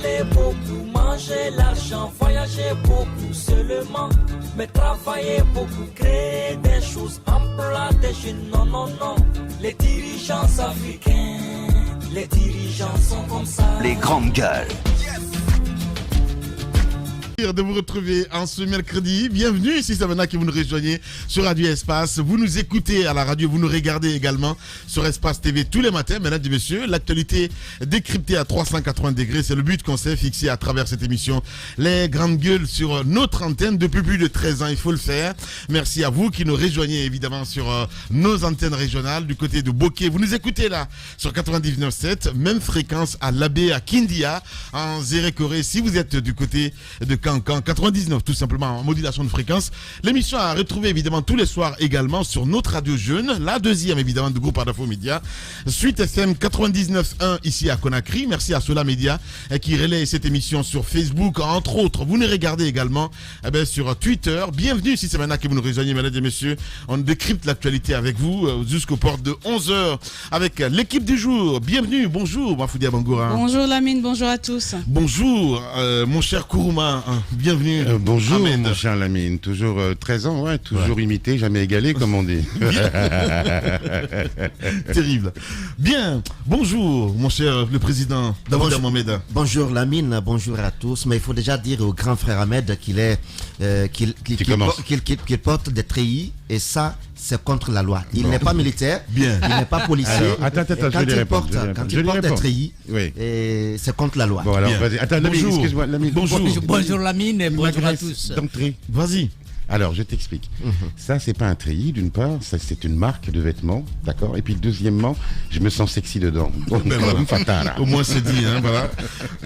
parler beaucoup, manger l'argent, voyager beaucoup seulement, mais travailler beaucoup, créer des choses, emploi des jeunes, non, non, non. Les dirigeants africains, les dirigeants sont comme ça. Les grandes gueules. De vous retrouver en ce mercredi. Bienvenue, si c'est maintenant que vous nous rejoignez sur Radio Espace. Vous nous écoutez à la radio, vous nous regardez également sur Espace TV tous les matins. Mesdames et messieurs, l'actualité décryptée à 380 degrés, c'est le but qu'on s'est fixé à travers cette émission. Les grandes gueules sur notre antenne depuis plus de 13 ans, il faut le faire. Merci à vous qui nous rejoignez évidemment sur nos antennes régionales du côté de Bokeh. Vous nous écoutez là sur 99.7, même fréquence à Labé, à Kindia, en Zérékoré. Si vous êtes du côté de Cancan, 99 tout simplement en modulation de fréquence. L'émission à retrouver évidemment tous les soirs également sur notre radio jeune, la deuxième évidemment du groupe Adafo Média, Suite FM 99.1 ici à Conakry. Merci à Sola Média qui relaie cette émission sur Facebook entre autres. Vous nous regardez également sur Twitter. Bienvenue si c'est maintenant que vous nous rejoignez, mesdames et messieurs. On décrypte l'actualité avec vous jusqu'aux portes de 11h avec l'équipe du jour. Bienvenue, bonjour Mafoudia Bangoura. Bonjour Lamine, bonjour à tous. Bonjour mon cher Kourouma. Bienvenue. Bonjour Ahmed. mon cher Lamine, toujours 13 ans, toujours imité, jamais égalé comme on dit. Terrible. Bien, bonjour mon cher le président Daouda Mohamed. Bonjour Lamine, bonjour à tous, mais il faut déjà dire au grand frère Ahmed qu'il porte des treillis et ça c'est contre la loi. Il n'est pas militaire, Bien. Il n'est pas policier. Alors, attends, je vais lui répondre. Quand il porte des treillis, c'est contre la loi. Bon alors Bien. vas-y, attends Lamine, Bonjour. excuse-moi Lamine. Bonjour Lamine et bonjour à tous. D'entrée. Vas-y. Alors, je t'explique. Ça, c'est pas un treillis, d'une part. Ça, c'est une marque de vêtements, d'accord. Et puis, deuxièmement, je me sens sexy dedans. Donc, Voilà. fatala. Au moins c'est dit, hein, voilà.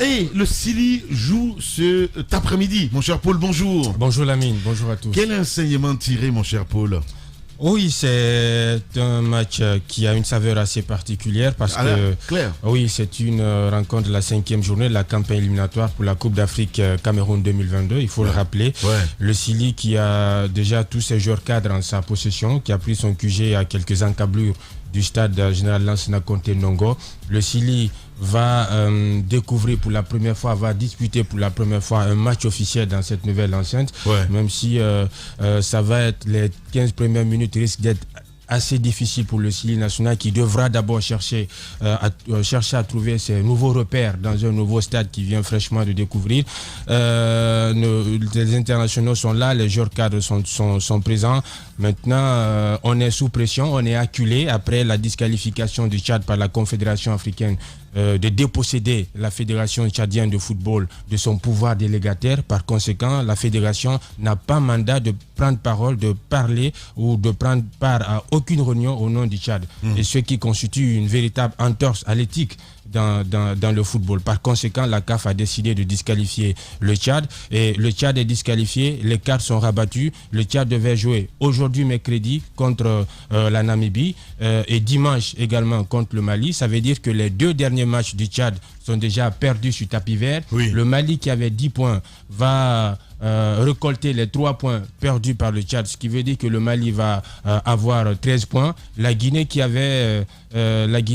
Et le Sili joue cet après-midi. Mon cher Paul, bonjour. Bonjour Lamine, bonjour à tous. Quel enseignement tirer, mon cher Paul? Oui, c'est un match qui a une saveur assez particulière parce que clair. oui, c'est une rencontre de la 5e journée de la campagne éliminatoire pour la Coupe d'Afrique Cameroun 2022, il faut le rappeler. Le Sili qui a déjà tous ses joueurs cadres en sa possession, qui a pris son QG à quelques encablures du stade général Lansana Conté Nongo. Le Sili va découvrir pour la première fois, va disputer pour la première fois un match officiel dans cette nouvelle enceinte, même si ça va être les 15 premières minutes risquent d'être assez difficile pour le Sili national qui devra d'abord chercher à trouver ses nouveaux repères dans un nouveau stade qui vient fraîchement de découvrir. Les internationaux sont là, les joueurs cadres sont présents. Maintenant, on est sous pression, on est acculé après la disqualification du Tchad par la Confédération africaine de déposséder la Fédération tchadienne de football de son pouvoir délégataire. Par conséquent, la Fédération n'a pas mandat de prendre parole, de parler ou de prendre part à aucune réunion au nom du Tchad. Et ce qui constitue une véritable entorse à l'éthique dans le football. Par conséquent, la CAF a décidé de disqualifier le Tchad et le Tchad est disqualifié, les cartes sont rabattues. Le Tchad devait jouer aujourd'hui mercredi contre la Namibie et dimanche également contre le Mali. Ça veut dire que les deux derniers matchs du Tchad sont déjà perdus sur tapis vert. Le Mali qui avait 10 points va récolter les 3 points perdus par le Tchad, ce qui veut dire que le Mali va avoir 13 points. La Guinée qui avait à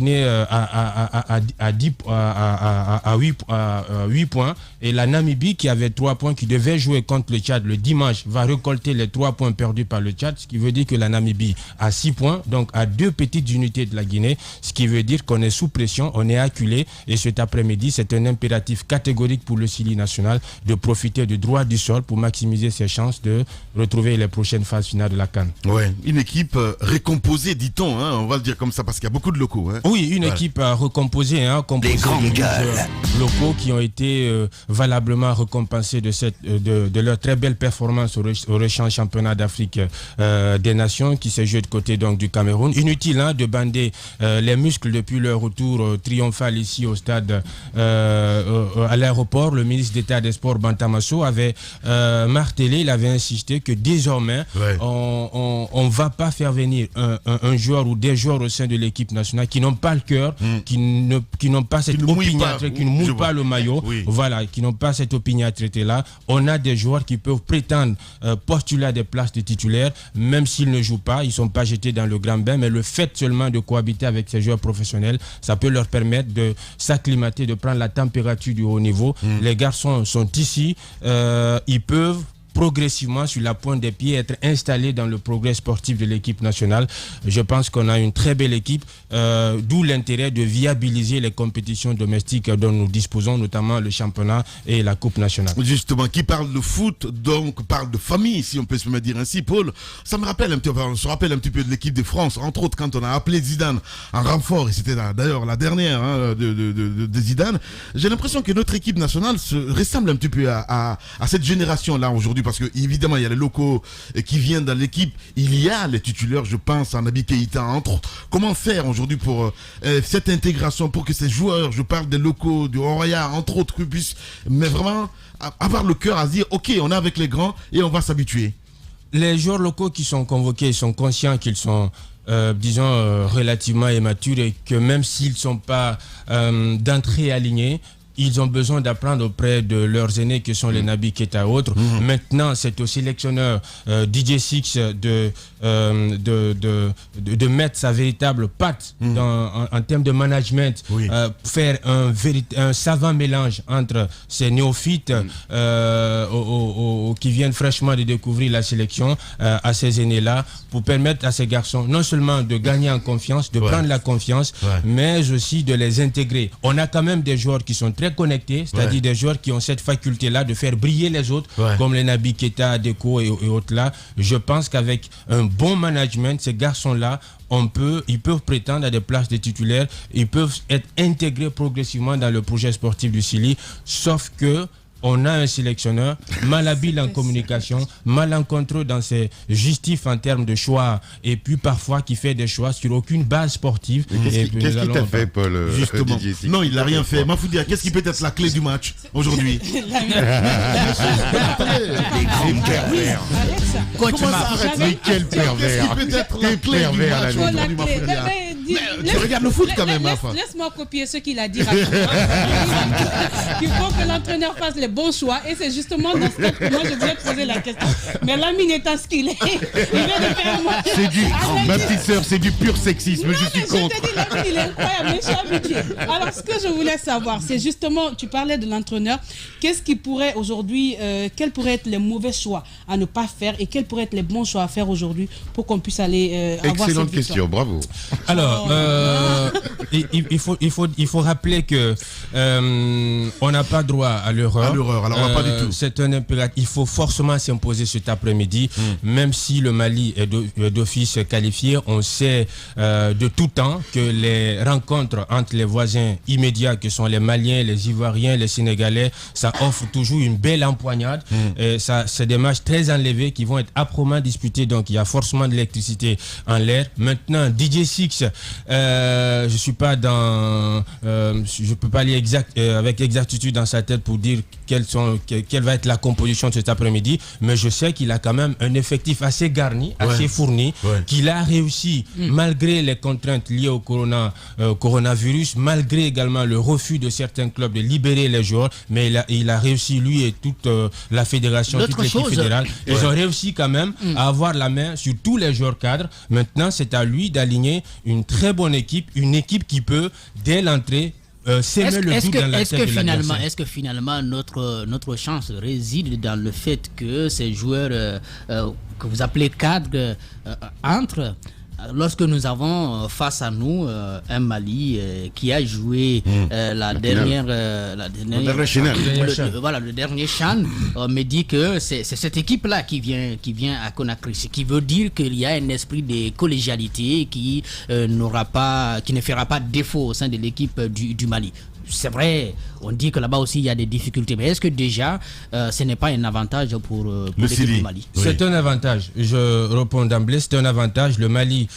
8 points et la Namibie qui avait 3 points qui devait jouer contre le Tchad le dimanche va récolter les 3 points perdus par le Tchad, ce qui veut dire que la Namibie a 6 points, donc à 2 petites unités de la Guinée, ce qui veut dire qu'on est sous pression, on est acculé et cet après-midi c'est un impératif catégorique pour le Sili national de profiter du droit du sol pour maximiser ses chances de retrouver les prochaines phases finales de la CAN. Ouais, une équipe recomposée, dit-on, hein, on va le dire comme ça parce qu'il y a beaucoup de locaux. Hein. Oui, une équipe recomposée, composée de joueurs locaux qui ont été valablement récompensés de leur très belle performance au récent championnat d'Afrique des Nations qui s'est joué de côté donc du Cameroun. Inutile de bander les muscles depuis leur retour triomphal ici au stade à l'aéroport. Le ministre d'État des Sports Bantamasso avait martelé, il avait insisté que désormais, on ne va pas faire venir un joueur ou des joueurs au sein de l'équipe nationale qui n'ont pas le cœur, qui n'ont pas cette opiniâtreté, qui ne mouillent pas le maillot, voilà, qui n'ont pas cette opiniâtreté-là. On a des joueurs qui peuvent prétendre postuler à des places de titulaires, même s'ils ne jouent pas, ils ne sont pas jetés dans le grand bain, mais le fait seulement de cohabiter avec ces joueurs professionnels, ça peut leur permettre de s'acclimater, de prendre la température du haut niveau. Les garçons sont ici, ils peuvent progressivement sur la pointe des pieds être installés dans le progrès sportif de l'équipe nationale. Je pense qu'on a une très belle équipe, d'où l'intérêt de viabiliser les compétitions domestiques dont nous disposons, notamment le championnat et la coupe nationale. Justement, qui parle de foot, donc parle de famille, si on peut se me dire ainsi, Paul. Ça me rappelle un petit peu, on se rappelle un petit peu de l'équipe de France, entre autres quand on a appelé Zidane en renfort, et c'était d'ailleurs la dernière de Zidane. J'ai l'impression que notre équipe nationale se ressemble un petit peu à cette génération-là aujourd'hui, parce que évidemment il y a les locaux qui viennent dans l'équipe, il y a les titulaires, je pense à Naby Keïta entre autres. Comment faire aujourd'hui pour cette intégration, pour que ces joueurs, je parle des locaux, du Roya entre autres, puissent mais vraiment avoir le cœur à se dire ok, on est avec les grands et on va s'habituer. Les joueurs locaux qui sont convoqués, ils sont conscients qu'ils sont relativement immatures et que même s'ils ne sont pas d'entrée alignés, ils ont besoin d'apprendre auprès de leurs aînés que sont les Naby Keïta et autres. Maintenant, c'est au sélectionneur DJ Six de mettre sa véritable patte en termes de management, faire un savant mélange entre ces néophytes qui viennent fraîchement de découvrir la sélection à ces aînés-là, pour permettre à ces garçons non seulement de gagner en confiance, de prendre la confiance, mais aussi de les intégrer. On a quand même des joueurs qui sont très connectés, c'est-à-dire des joueurs qui ont cette faculté-là de faire briller les autres, comme les Naby Keïta, Deco et autres là. Je pense qu'avec un bon management, ces garçons-là, ils peuvent prétendre à des places de titulaires, ils peuvent être intégrés progressivement dans le projet sportif du Sili, sauf que on a un sélectionneur malhabile en communication, malencontreux dans ses justifs en termes de choix, et puis parfois qui fait des choix sur aucune base sportive. Qu'est-ce qu'il t'a fait, Paul? Justement. Non, il n'a rien fait. Mafoudia, qu'est-ce qui peut être la clé du match aujourd'hui? Quel pervers! Qu'est-ce qui peut être la clé du match aujourd'hui, Mafoudia? Tu regardes le foot quand même, Laisse-moi copier ce qu'il a dit rapidement. Il faut que l'entraîneur fasse les bons choix, et c'est justement dans ce cadre que moi je voulais te poser la question. Mais Lamine étant ce qu'il est, il vient de faire moi. C'est du, ma petite sœur, c'est du pur sexisme, non, je suis contre. Je te dis, Lamine, il est incroyable, mais je suis habitué. Alors, ce que je voulais savoir, c'est justement, tu parlais de l'entraîneur, qu'est-ce qui pourrait aujourd'hui, quels pourraient être les mauvais choix à ne pas faire, et quels pourraient être les bons choix à faire aujourd'hui pour qu'on puisse aller avoir cette victoire? Excellente question, bravo. Alors, il faut rappeler que on n'a pas droit à l'erreur. Alors on n'a pas du tout. C'est un impératif. Il faut forcément s'imposer cet après-midi, même si le Mali est d'office qualifié. On sait de tout temps que les rencontres entre les voisins immédiats, que sont les Maliens, les Ivoiriens, les Sénégalais, ça offre toujours une belle empoignade. C'est des matchs très enlevés qui vont être âprement disputés, donc il y a forcément de l'électricité en l'air. Maintenant, DJ Six, je suis pas dans, je peux pas aller avec exactitude dans sa tête pour dire quelle va être la composition de cet après-midi, mais je sais qu'il a quand même un effectif assez garni, assez fourni, qu'il a réussi, malgré les contraintes liées au coronavirus, malgré également le refus de certains clubs de libérer les joueurs, mais il a réussi, lui et toute la fédération, toute l'équipe fédérale, ils ont réussi quand même à avoir la main sur tous les joueurs cadres. Maintenant, c'est à lui d'aligner une très bonne équipe, une équipe qui peut, dès l'entrée, est-ce que finalement notre chance réside dans le fait que ces joueurs que vous appelez cadres entrent? Lorsque nous avons face à nous un Mali qui a joué le dernier CHAN, me dit que c'est cette équipe-là qui vient à Conakry, ce qui veut dire qu'il y a un esprit de collégialité qui ne fera pas défaut au sein de l'équipe du Mali. c'est vrai, on dit que là-bas aussi il y a des difficultés, mais est-ce que déjà ce n'est pas un avantage pour l'équipe du Mali? C'est un avantage, je réponds d'emblée, c'est un avantage. Le Mali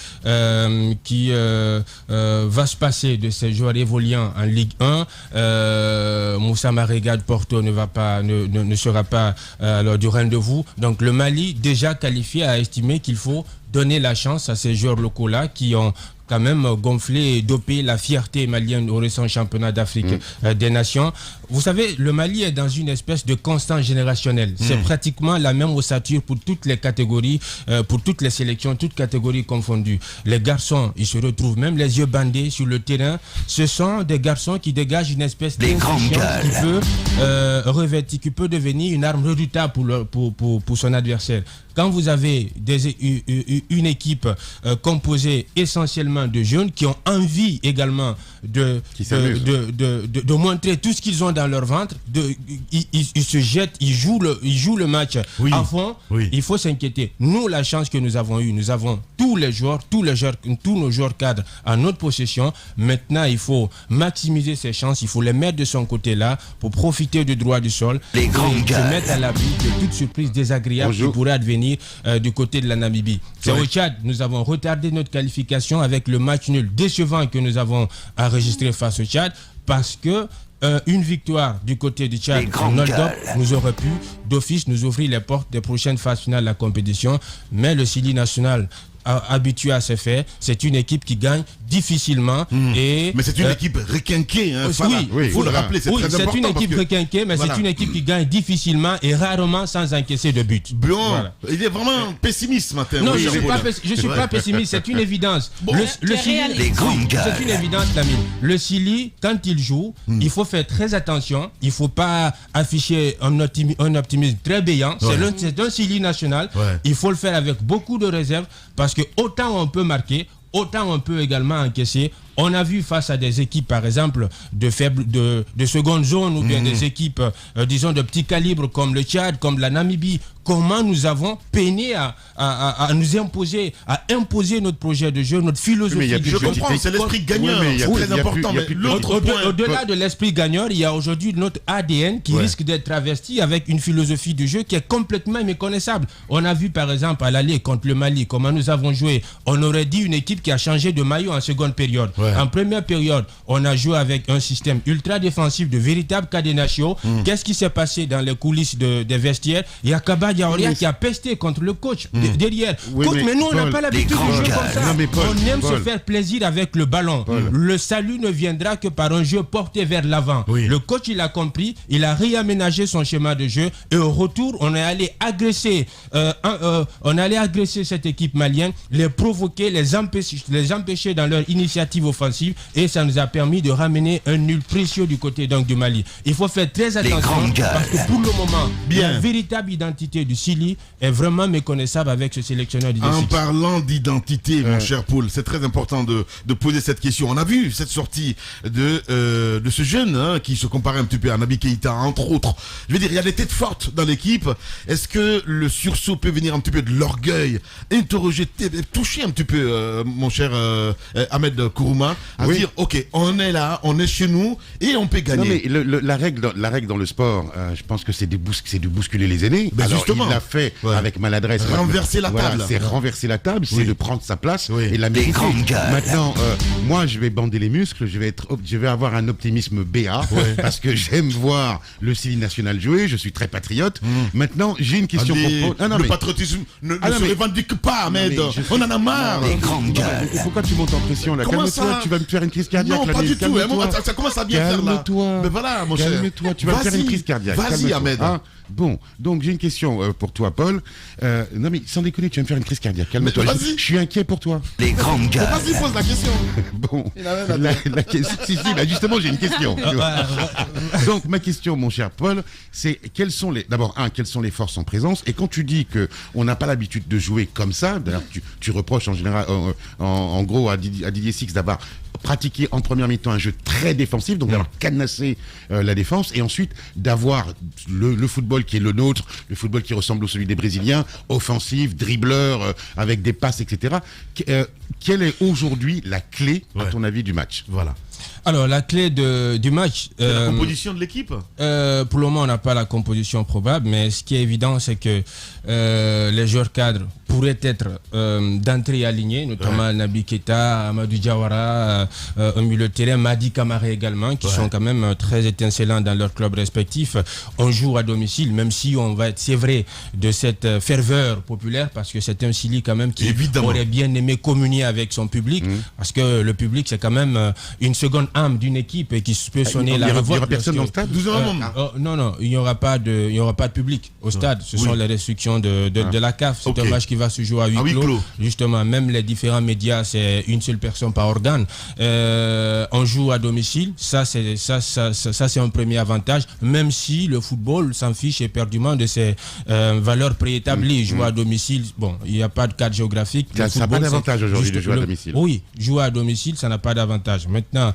qui va se passer de ses joueurs évoluant en Ligue 1, Moussa Marega de Porto ne sera pas lors du rendez-vous. Donc le Mali, déjà qualifié, a estimé qu'il faut donner la chance à ces joueurs locaux-là qui ont quand même gonflé et dopé la fierté malienne au récent championnat d'Afrique des Nations. Vous savez, le Mali est dans une espèce de constant générationnel. C'est pratiquement la même ossature pour toutes les catégories, pour toutes les sélections, toutes catégories confondues. Les garçons, ils se retrouvent même les yeux bandés sur le terrain. Ce sont des garçons qui dégagent une espèce d'insouciance qui peut devenir une arme redoutable pour son adversaire. Quand vous avez une équipe composée essentiellement de jeunes qui ont envie également de montrer tout ce qu'ils ont dans leur ventre, ils se jettent, ils jouent le match à fond, il faut s'inquiéter. Nous, la chance que nous avons eue, nous avons tous nos joueurs cadres en notre possession. Maintenant, il faut maximiser ces chances, il faut les mettre de son côté là pour profiter du droit du sol et se mettre à l'abri de toute surprise désagréable qui pourrait advenir du côté de la Namibie. C'est au Tchad, nous avons retardé notre qualification avec le match nul décevant que nous avons enregistré face au Tchad parce que une victoire du côté du Tchad en hold-up nous aurait pu d'office nous ouvrir les portes des prochaines phases finales de la compétition. Mais le Sili national, habitué à ce fait, c'est une équipe qui gagne difficilement. Mais c'est une équipe requinquée. Il faut le rappeler, c'est très important. C'est une équipe requinquée, mais c'est une équipe qui gagne difficilement et rarement sans encaisser de but. Il est vraiment pessimiste ce matin. Non, je ne suis pas pessimiste, c'est une évidence. Le Chili, c'est une évidence, Lamine. Le Chili, quand il joue, il faut faire très attention. Il ne faut pas afficher un optimisme très béant. C'est un Chili national. Il faut le faire avec beaucoup de réserve parce que autant on peut marquer, autant on peut également encaisser. On a vu face à des équipes, par exemple, de seconde zone ou bien des équipes, disons, de petit calibre comme le Tchad, comme la Namibie, comment nous avons peiné à nous imposer, à imposer notre projet de jeu, notre philosophie de jeu. Je comprends, c'est l'esprit gagneur, c'est très important. Au-delà de l'esprit gagneur, il y a aujourd'hui notre ADN qui risque d'être travesti avec une philosophie de jeu qui est complètement méconnaissable. On a vu, par exemple, à l'aller contre le Mali, comment nous avons joué. On aurait dit une équipe qui a changé de maillot en seconde période. En première période, on a joué avec un système ultra défensif de véritables cadenations. Qu'est-ce qui s'est passé dans les coulisses des vestiaires? Il y a Kaba Diaoria qui a pesté contre le coach derrière. Mais nous, on n'a pas l'habitude de jouer comme ça. On aime se faire plaisir avec le ballon. Le salut ne viendra que par un jeu porté vers l'avant. Le coach, il a compris, il a réaménagé son schéma de jeu et au retour, on est allé agresser cette équipe malienne, les provoquer, les empêcher dans leur initiative offensive et ça nous a permis de ramener un nul précieux du côté donc du Mali. Il faut faire très attention parce que pour le moment, la véritable identité du Chili est vraiment méconnaissable avec ce sélectionneur du En parlant d'identité, mon cher Paul, c'est très important de poser cette question. On a vu cette sortie de ce jeune qui se comparait un petit peu à Naby Keïta, entre autres. Je veux dire, il y a des têtes fortes dans l'équipe. Est-ce que le sursaut peut venir un petit peu de l'orgueil, interroger, toucher un petit peu, mon cher Ahmed Kourouma, à dire, ok, on est là, on est chez nous et on peut gagner. Non, mais la règle dans le sport, je pense que c'est de bousculer les aînés. Ben alors, justement, il l'a fait avec maladresse. Renverser la table. C'est renverser la table, c'est de prendre sa place et la mériter. Maintenant, moi, je vais bander les muscles, je vais avoir un optimisme BA parce que j'aime voir le Chili national jouer, je suis très patriote. Maintenant, j'ai une question pour Paul. Le patriotisme ne se revendique pas, Ahmed. On en a marre. Pourquoi tu montes en pression là? Calme-toi, tu vas me faire une crise cardiaque. Non, pas du tout. Ça commence à bien faire là. Calme-toi. Mais voilà, mon cher. Calme-toi, tu vas me faire une crise cardiaque. Vas-y, Ahmed. Bon, donc j'ai une question pour toi, Paul. Non mais sans déconner, tu vas me faire une crise cardiaque. Calme-toi. Je suis inquiet pour toi. Vas-y, pose la question. Bon, la question. Si, là justement, j'ai une question. Donc ma question, mon cher Paul, c'est quelles sont les forces en présence? Et quand tu dis que on n'a pas l'habitude de jouer comme ça, d'ailleurs tu reproches en général, en gros à Didier Six d'avoir pratiqué en première mi-temps un jeu très défensif, donc d'avoir cadenassé la défense, et ensuite d'avoir le football qui est le nôtre, le football qui ressemble au celui des Brésiliens, offensif, dribbleur, avec des passes, etc. Quelle est aujourd'hui la clé, à ton avis, du match? Voilà. Alors, la clé du match... la composition de l'équipe. Pour le moment, on n'a pas la composition probable, mais ce qui est évident, c'est que les joueurs cadres pourraient être d'entrée alignés, notamment Naby Keita, Amadou Diawara, au milieu de terrain, Madi Camara également, qui sont quand même très étincelants dans leurs clubs respectifs. On joue à domicile, même si on va être, c'est vrai, de cette ferveur populaire, parce que c'est un Sili quand même qui aurait bien aimé communier avec son public, parce que le public, c'est quand même une seconde âme d'une équipe et qui peut sonner la révolte. Il n'y aura personne dans le stade? Non, il n'y aura pas de public au stade. Ce sont les restrictions de la CAF. C'est un match qui va se jouer à huis clos. Justement, même les différents médias, c'est une seule personne par organe. On joue à domicile. Ça, c'est un premier avantage, même si le football s'en fiche éperdument de ses valeurs préétablies. Jouer à domicile, bon, il n'y a pas de cadre géographique. Ça n'a pas d'avantage aujourd'hui de jouer à domicile. Oui, jouer à domicile, ça n'a pas d'avantage. Maintenant,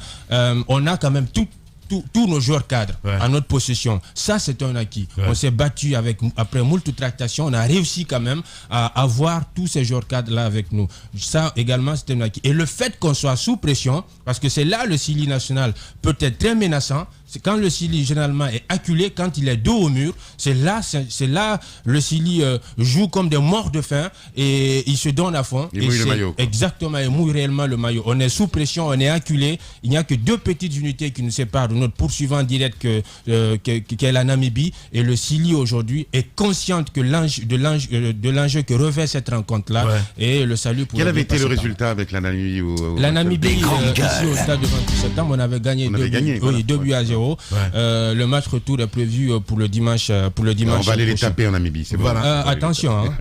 on a quand même tous nos joueurs cadres à notre possession. Ça, c'est un acquis. On s'est battu après moult tractations. On a réussi quand même à avoir tous ces joueurs cadres-là avec nous. Ça, également, c'est un acquis. Et le fait qu'on soit sous pression, parce que c'est là le Sili national peut être très menaçant, c'est quand le Sili généralement est acculé, quand il est dos au mur, c'est là le Sili joue comme des morts de faim et il se donne à fond. Il mouille le maillot. Exactement, il mouille réellement le maillot. On est sous pression, on est acculé. Il n'y a que 2 petites unités qui nous séparent de notre poursuivant direct qu'est la Namibie. Et le Sili aujourd'hui est conscient de l'enjeu que revêt cette rencontre-là. Et le salut pour. Quel avait été le résultat avec la Namibie La Namibie, ici au stade de 28 septembre, on avait gagné 2 buts à 0. Le match retour est prévu pour le dimanche. On va aller les taper en Namibie, c'est bon. Attention,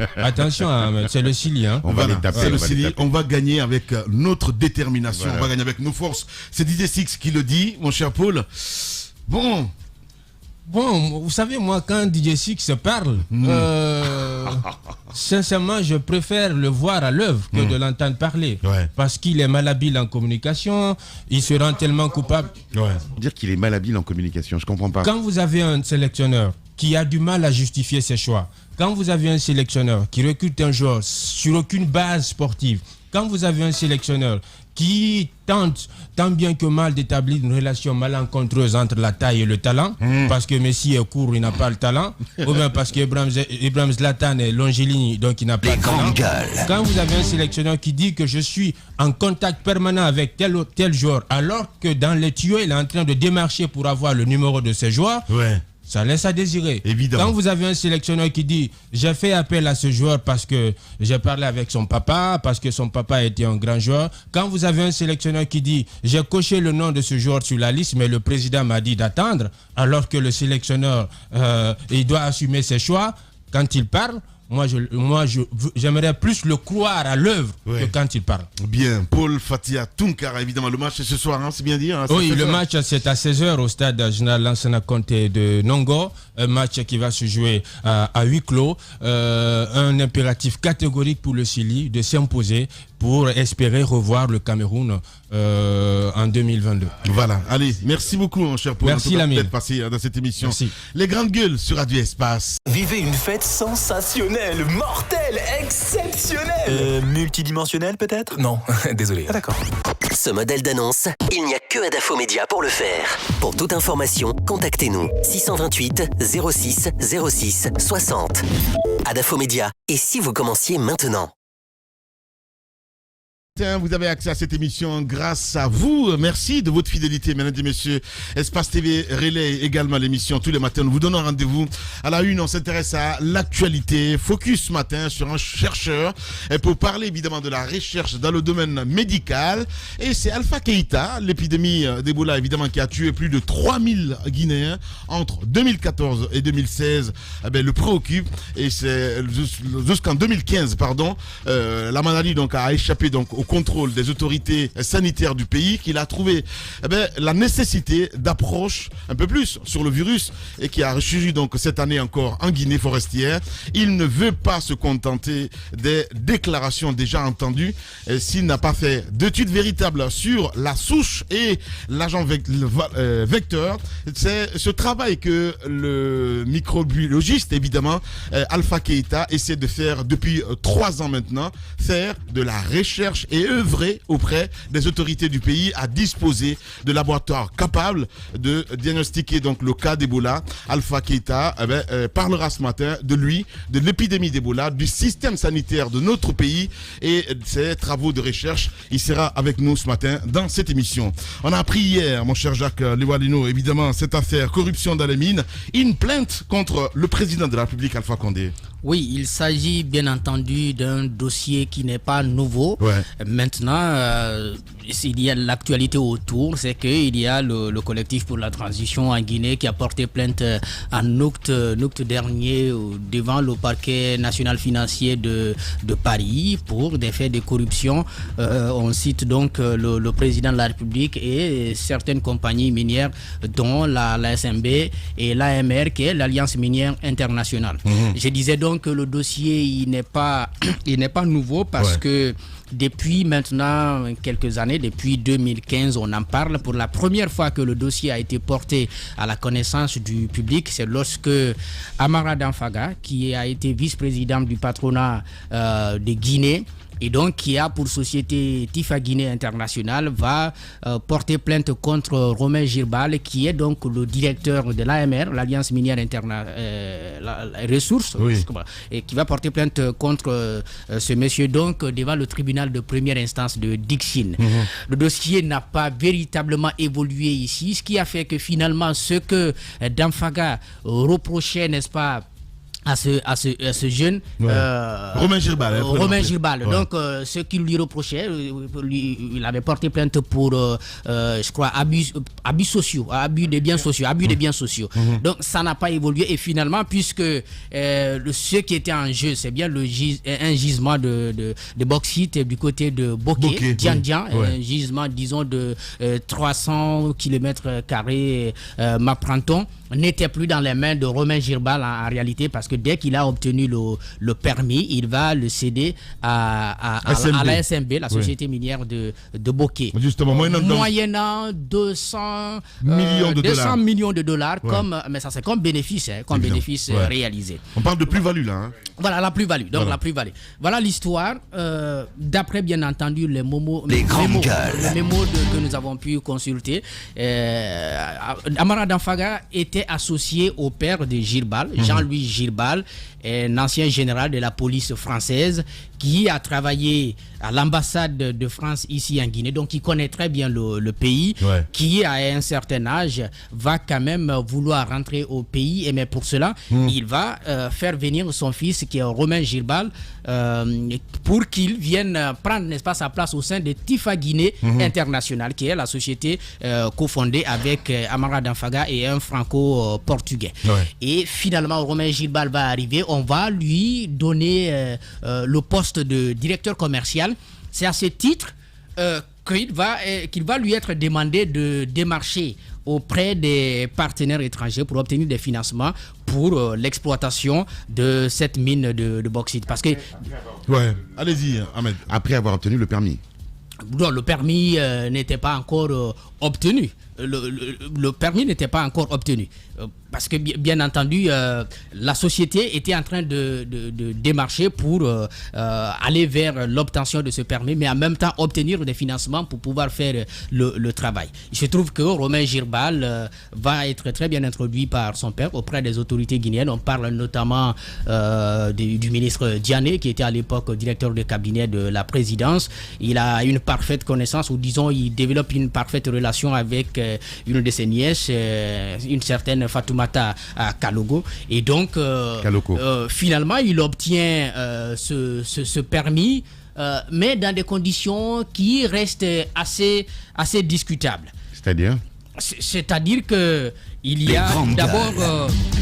c'est le Sili. On va les taper. C'est le Sili. On va gagner avec notre détermination. On va gagner avec nos forces. C'est DJ Six qui le dit, mon cher Paul. Bon, vous savez, moi, quand DJ Six parle, sincèrement, je préfère le voir à l'œuvre que de l'entendre parler. Parce qu'il est malhabile en communication, il se rend tellement coupable. Dire qu'il est malhabile en communication, je comprends pas. Quand vous avez un sélectionneur qui a du mal à justifier ses choix, quand vous avez un sélectionneur qui recrute un joueur sur aucune base sportive, quand vous avez un sélectionneur qui tente tant bien que mal d'établir une relation malencontreuse entre la taille et le talent, parce que Messi est court, il n'a pas le talent, ou bien parce que Ibrahim Zlatan est longiligne, donc il n'a pas le talent. Quand vous avez un sélectionneur qui dit que je suis en contact permanent avec tel ou tel joueur, alors que dans les tuyaux, il est en train de démarcher pour avoir le numéro de ses joueurs, ça laisse à désirer. Évidemment. Quand vous avez un sélectionneur qui dit j'ai fait appel à ce joueur parce que j'ai parlé avec son papa, parce que son papa était un grand joueur. Quand vous avez un sélectionneur qui dit j'ai coché le nom de ce joueur sur la liste, mais le président m'a dit d'attendre, alors que le sélectionneur il doit assumer ses choix. Quand il parle, moi, j'aimerais plus le croire à l'œuvre que quand il parle. Bien, Paul Fatia Tunkara, évidemment, le match c'est ce soir, c'est bien dit. Oui, le match c'est à 16h au stade général Lansana Conté de Nongo. Un match qui va se jouer à huis clos. Un impératif catégorique pour le Sili de s'imposer pour espérer revoir le Cameroun en 2022. Voilà, allez, merci beaucoup mon cher Paul. Merci l'ami. D'être passé dans cette émission. Merci. Les grandes gueules sur Radio Espace. Vivez une fête sensationnelle, mortelle, exceptionnelle. Multidimensionnelle peut-être? Non, désolé. Ah, d'accord. Ce modèle d'annonce, il n'y a que Adafo Média pour le faire. Pour toute information, contactez-nous 628 06 06 60. Adafo Média. Et si vous commenciez maintenant? Vous avez accès à cette émission grâce à vous. Merci de votre fidélité, mesdames et messieurs. Espace TV relaie également l'émission tous les matins. Nous vous donnons rendez-vous à la une. On s'intéresse à l'actualité. Focus ce matin sur un chercheur pour parler évidemment de la recherche dans le domaine médical. Et c'est Alpha Keïta, l'épidémie d'Ebola évidemment qui a tué plus de 3000 Guinéens entre 2014 et 2016. Le préoccupe et c'est jusqu'en 2015 la maladie donc a échappé donc au contrôle des autorités sanitaires du pays, qu'il a trouvé la nécessité d'approche un peu plus sur le virus et qui a ressurgi donc cette année encore en Guinée forestière. Il ne veut pas se contenter des déclarations déjà entendues s'il n'a pas fait d'études véritables sur la souche et l'agent vecteur. C'est ce travail que le microbiologiste évidemment Alpha Keïta essaie de faire depuis 3 ans maintenant, faire de la recherche et œuvrer auprès des autorités du pays à disposer de laboratoires capables de diagnostiquer donc le cas d'Ebola. Alpha Keïta parlera ce matin de l'épidémie d'Ebola, du système sanitaire de notre pays et ses travaux de recherche. Il sera avec nous ce matin dans cette émission. On a appris hier, mon cher Jacques Lewalino, évidemment, cette affaire corruption dans les mines, une plainte contre le président de la République, Alpha Condé. Oui, il s'agit bien entendu d'un dossier qui n'est pas nouveau. Ouais. Maintenant, il y a l'actualité autour, c'est qu'il y a le collectif pour la transition en Guinée qui a porté plainte en août dernier devant le parquet national financier de Paris pour des faits de corruption. On cite donc le président de la République et certaines compagnies minières dont la SMB et l'AMR qui est l'Alliance minière internationale. Je disais donc que le dossier il n'est pas nouveau parce que depuis maintenant quelques années, depuis 2015, on en parle. Pour la première fois que le dossier a été porté à la connaissance du public, c'est lorsque Amara Danfaga, qui a été vice-président du patronat de Guinée, et donc qui a pour société Tifa Guinée International, va porter plainte contre Romain Girbal, qui est donc le directeur de l'AMR, l'Alliance minière ressources, et qui va porter plainte contre ce monsieur donc devant le tribunal de première instance de Dixine. Le dossier n'a pas véritablement évolué ici, ce qui a fait que finalement ce que Danfaga reprochait, n'est-ce pas, à ce jeune Romain Girbal. Donc ce qu'il lui reprochait, il avait porté plainte pour je crois abus des biens sociaux. Donc ça n'a pas évolué et finalement puisque ce qui était en jeu, c'est bien un gisement de bauxite du côté de Bokeh, Dian, un gisement disons de 300 km², m'apprend-on, n'était plus dans les mains de Romain Girbal en réalité, parce que dès qu'il a obtenu le permis, il va le céder à la SMB, la société minière de Bokeh. Justement, moyennant 200 millions de dollars, mais ça c'est comme bénéfice, réalisé. On parle de plus-value là. Voilà la plus-value. Donc la plus-value. Voilà l'histoire. D'après bien entendu les mémos que nous avons pu consulter, Amara Danfaga était associé au père de Girbal, Jean-Louis Girbal, un ancien général de la police française qui a travaillé à l'ambassade de France ici en Guinée, donc il connaît très bien le pays, qui à un certain âge va quand même vouloir rentrer au pays, mais pour cela il va faire venir son fils qui est Romain Girbal pour qu'il vienne prendre, n'est-ce pas, sa place au sein de Tifa Guinée International, qui est la société cofondée avec Amara Danfaga et un franco-portugais. Et finalement Romain Girbal va arriver, on va lui donner le poste de directeur commercial. C'est à ce titre qu'il va lui être demandé de démarcher auprès des partenaires étrangers pour obtenir des financements pour l'exploitation de cette mine de bauxite. Parce que... Allez-y, Ahmed. Après avoir obtenu le permis. Non, le permis n'était pas encore obtenu. Le permis n'était pas encore obtenu. Parce que bien entendu, la société était en train de démarcher pour aller vers l'obtention de ce permis, mais en même temps obtenir des financements pour pouvoir faire le travail. Il se trouve que Romain Girbal va être très bien introduit par son père auprès des autorités guinéennes. On parle notamment du ministre Diané, qui était à l'époque directeur de cabinet de la présidence. Il a une parfaite connaissance, ou disons, il développe une parfaite relation avec une de ses nièces, une certaine Fatoumata Kalogo, et donc finalement il obtient ce permis, mais dans des conditions qui restent assez discutables. C'est-à-dire que il y a d'abord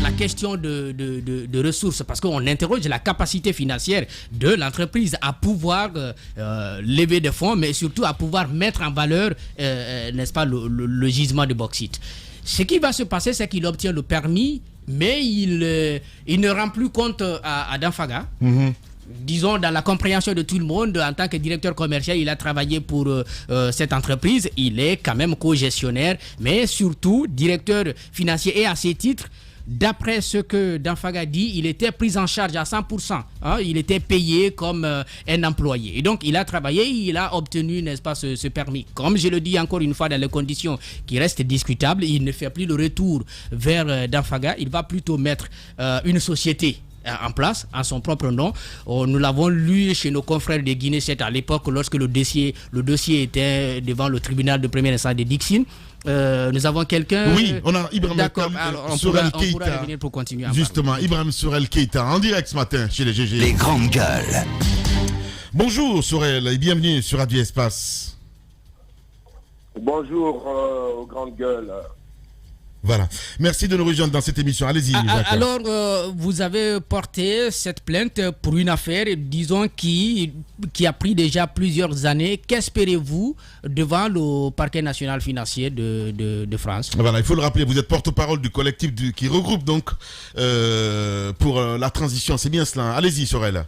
la question de ressources, parce qu'on interroge la capacité financière de l'entreprise à pouvoir lever des fonds, mais surtout à pouvoir mettre en valeur, n'est-ce pas, le gisement de bauxite. Ce qui va se passer, c'est qu'il obtient le permis, mais il ne rend plus compte à Danfaga. Disons, dans la compréhension de tout le monde, en tant que directeur commercial, il a travaillé pour cette entreprise. Il est quand même co-gestionnaire, mais surtout directeur financier. Et à ce titre, d'après ce que Danfaga dit, il était pris en charge à 100%. Hein, il était payé comme un employé. Et donc, il a travaillé, il a obtenu, n'est-ce pas, ce permis. Comme je le dis encore une fois, dans les conditions qui restent discutables, il ne fait plus le retour vers Danfaga. Il va plutôt mettre une société en place, en son propre nom. Nous l'avons lu chez nos confrères de Guinée 7 à l'époque, lorsque le dossier était devant le tribunal de première instance de Dixine. Nous avons quelqu'un... Oui, on a Ibrahim Sorel Keita. On pourra revenir pour continuer. Justement, Ibrahim Sorel Keita, en direct ce matin chez les GG. Les grandes gueules. Bonjour Sorel et bienvenue sur Radio Espace. Bonjour aux grandes gueules. Voilà. Merci de nous rejoindre dans cette émission. Allez-y. Alors, vous avez porté cette plainte pour une affaire, disons, qui a pris déjà plusieurs années. Qu'espérez-vous devant le parquet national financier de France? Voilà, il faut le rappeler, vous êtes porte-parole du collectif qui regroupe donc pour la transition. C'est bien cela. Allez-y, Sorel.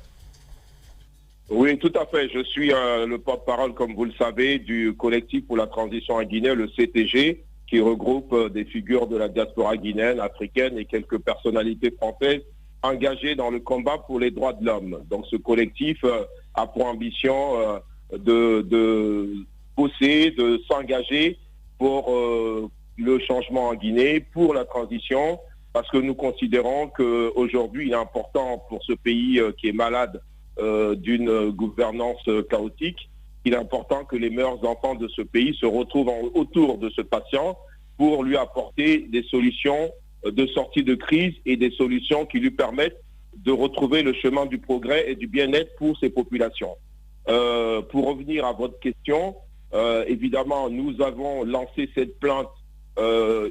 Oui, tout à fait. Je suis le porte-parole, comme vous le savez, du collectif pour la transition en Guinée, le CTG, qui regroupe des figures de la diaspora guinéenne, africaine et quelques personnalités françaises engagées dans le combat pour les droits de l'homme. Donc ce collectif a pour ambition de bosser, de s'engager pour le changement en Guinée, pour la transition, parce que nous considérons qu'aujourd'hui il est important pour ce pays qui est malade d'une gouvernance chaotique, il est important que les meilleurs enfants de ce pays se retrouvent autour de ce patient pour lui apporter des solutions de sortie de crise et des solutions qui lui permettent de retrouver le chemin du progrès et du bien-être pour ces populations. Pour revenir à votre question, évidemment, nous avons lancé cette plainte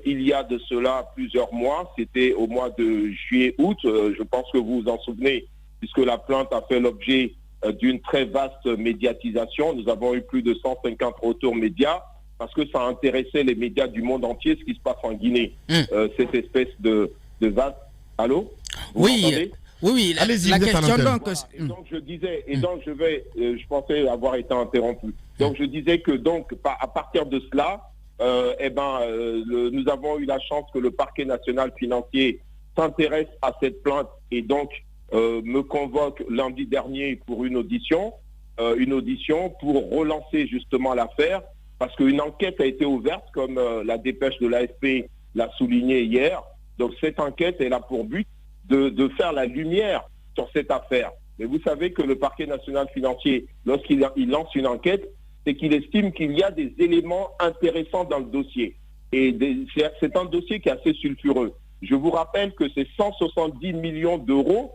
il y a de cela plusieurs mois. C'était au mois de juillet-août. Je pense que vous vous en souvenez, puisque la plainte a fait l'objet d'une très vaste médiatisation. Nous avons eu plus de 150 retours médias parce que ça intéressait les médias du monde entier, ce qui se passe en Guinée. Cette espèce de vaste... Allô? Oui, allez-y, la question donc... Donc je disais, je pensais avoir été interrompu. Donc je disais que donc à partir de cela, nous avons eu la chance que le parquet national financier s'intéresse à cette plainte et donc me convoque lundi dernier pour une audition pour relancer justement l'affaire, parce qu'une enquête a été ouverte, comme la dépêche de l'AFP l'a souligné hier. Donc cette enquête, elle a pour but de faire la lumière sur cette affaire. Mais vous savez que le parquet national financier, lorsqu'il lance une enquête, c'est qu'il estime qu'il y a des éléments intéressants dans le dossier. Et c'est un dossier qui est assez sulfureux. Je vous rappelle que c'est 170 millions d'euros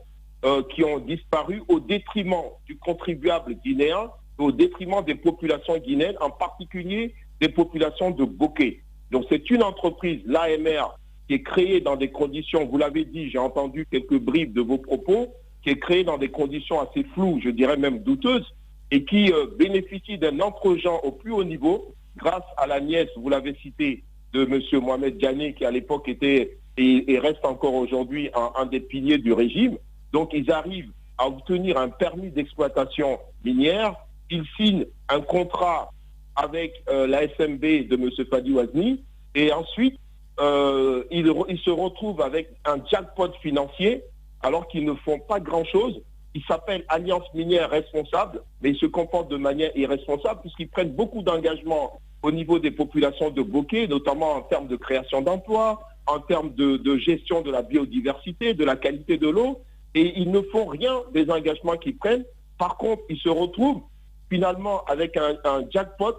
qui ont disparu au détriment du contribuable guinéen, au détriment des populations guinéennes, en particulier des populations de Bokeh. Donc c'est une entreprise, l'AMR, qui est créée dans des conditions, vous l'avez dit, j'ai entendu quelques bribes de vos propos, qui est créée dans des conditions assez floues, je dirais même douteuses, et qui bénéficie d'un entre-gens au plus haut niveau, grâce à la nièce, vous l'avez cité, de M. Mohamed Diané, qui à l'époque était et reste encore aujourd'hui un des piliers du régime. Donc ils arrivent à obtenir un permis d'exploitation minière, ils signent un contrat avec la SMB de M. Fadi Ouazni, et ensuite ils se retrouvent avec un jackpot financier alors qu'ils ne font pas grand-chose. Ils s'appellent Alliance Minière Responsable, mais ils se comportent de manière irresponsable puisqu'ils prennent beaucoup d'engagements au niveau des populations de Bokeh, notamment en termes de création d'emplois, en termes de gestion de la biodiversité, de la qualité de l'eau, et ils ne font rien des engagements qu'ils prennent. Par contre, ils se retrouvent finalement avec un jackpot,